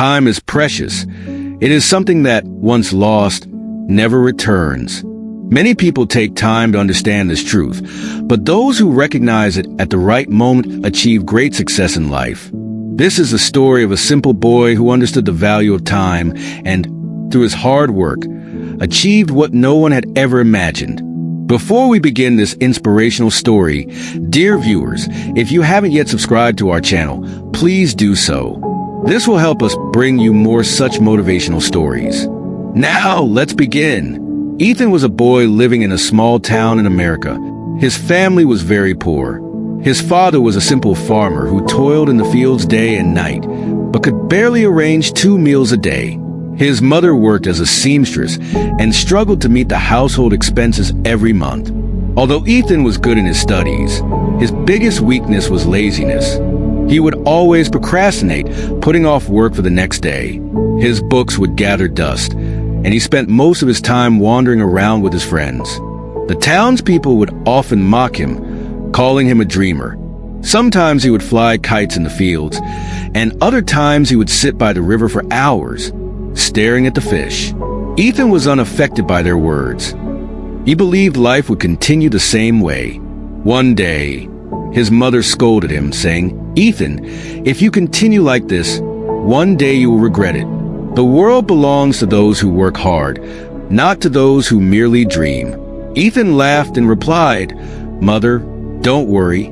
Time is precious. It is something that, once lost, never returns. Many people take time to understand this truth, but those who recognize it at the right moment achieve great success in life. This is the story of a simple boy who understood the value of time and, through his hard work, achieved what no one had ever imagined. Before we begin this inspirational story, dear viewers, if you haven't yet subscribed to our channel, please do so. This will help us bring you more such motivational stories. Now, let's begin. Ethan was a boy living in a small town in America. His family was very poor. His father was a simple farmer who toiled in the fields day and night, but could barely arrange 2 meals a day. His mother worked as a seamstress and struggled to meet the household expenses every month. Although Ethan was good in his studies, his biggest weakness was laziness. He would always procrastinate, putting off work for the next day. His books would gather dust, and he spent most of his time wandering around with his friends. The townspeople would often mock him, calling him a dreamer. Sometimes he would fly kites in the fields, and other times he would sit by the river for hours, staring at the fish. Ethan was unaffected by their words. He believed life would continue the same way. One day, his mother scolded him, saying, "Ethan, if you continue like this, one day you will regret it. The world belongs to those who work hard, not to those who merely dream." Ethan laughed and replied, "Mother, don't worry.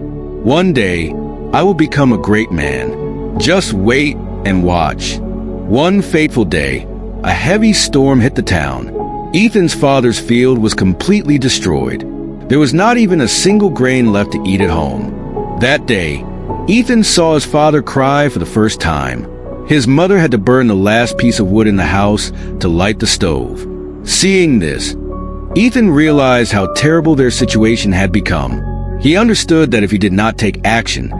One day, I will become a great man. Just wait and watch." One fateful day, a heavy storm hit the town. Ethan's father's field was completely destroyed. There was not even a single grain left to eat at home. That day, Ethan saw his father cry for the first time. His mother had to burn the last piece of wood in the house to light the stove. Seeing this, Ethan realized how terrible their situation had become. He understood that if he did not take action,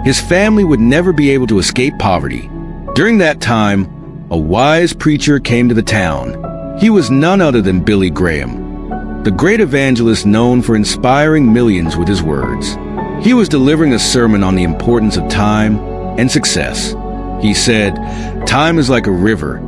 his family would never be able to escape poverty. During that time, a wise preacher came to the town. He was none other than Billy Graham, the great evangelist known for inspiring millions with his words. He was delivering a sermon on the importance of time and success. He said, "Time is like a river.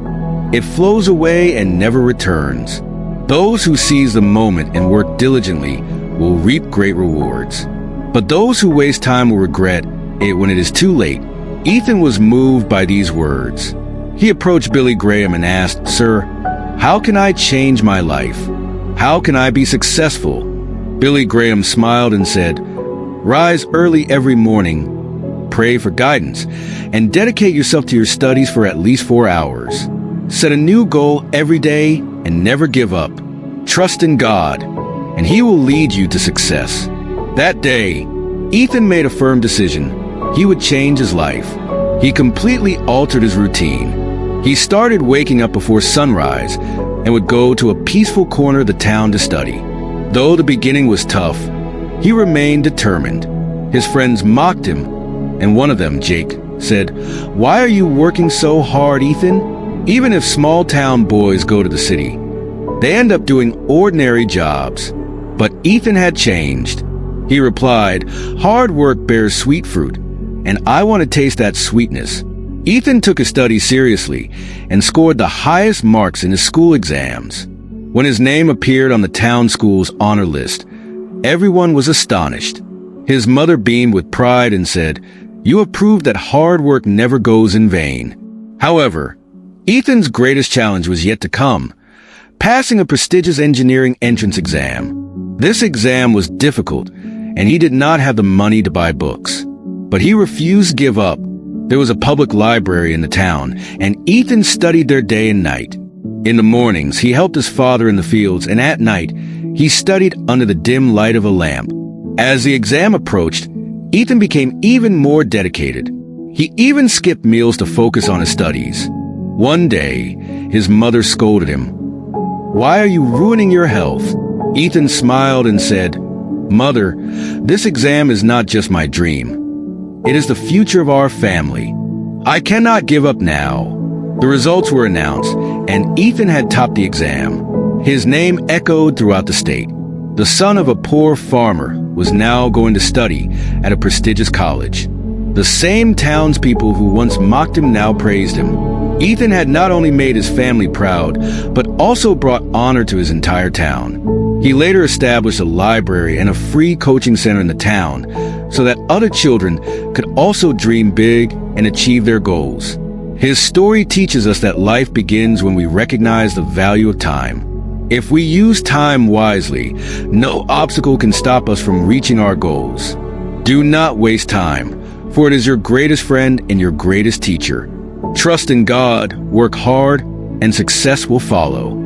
It flows away and never returns. Those who seize the moment and work diligently will reap great rewards. But those who waste time will regret it when it is too late." Ethan was moved by these words. He approached Billy Graham and asked, "Sir, how can I change my life? How can I be successful?" Billy Graham smiled and said, "Rise early every morning, pray for guidance, and dedicate yourself to your studies for at least 4 hours. Set a new goal every day and never give up. Trust in God, and He will lead you to success." That day, Ethan made a firm decision. He would change his life. He completely altered his routine. He started waking up before sunrise and would go to a peaceful corner of the town to study. Though the beginning was tough, he remained determined. His friends mocked him, and one of them, Jake, said, "Why are you working so hard, Ethan? Even if small-town boys go to the city, they end up doing ordinary jobs." But Ethan had changed. He replied, "Hard work bears sweet fruit, and I want to taste that sweetness." Ethan took his studies seriously and scored the highest marks in his school exams. When his name appeared on the town school's honor list, everyone was astonished. His mother beamed with pride and said, "You have proved that hard work never goes in vain." However, Ethan's greatest challenge was yet to come: passing a prestigious engineering entrance exam. This exam was difficult, and he did not have the money to buy books. But he refused to give up. There was a public library in the town, and Ethan studied there day and night. In the mornings, he helped his father in the fields, and at night, he studied under the dim light of a lamp. As the exam approached, Ethan became even more dedicated. He even skipped meals to focus on his studies. One day, his mother scolded him. "Why are you ruining your health?" Ethan smiled and said, "Mother, this exam is not just my dream. It is the future of our family. I cannot give up now." The results were announced, and Ethan had topped the exam. His name echoed throughout the state. The son of a poor farmer was now going to study at a prestigious college. The same townspeople who once mocked him now praised him. Ethan had not only made his family proud, but also brought honor to his entire town. He later established a library and a free coaching center in the town so that other children could also dream big and achieve their goals. His story teaches us that life begins when we recognize the value of time. If we use time wisely, no obstacle can stop us from reaching our goals. Do not waste time, for it is your greatest friend and your greatest teacher. Trust in God, work hard, and success will follow.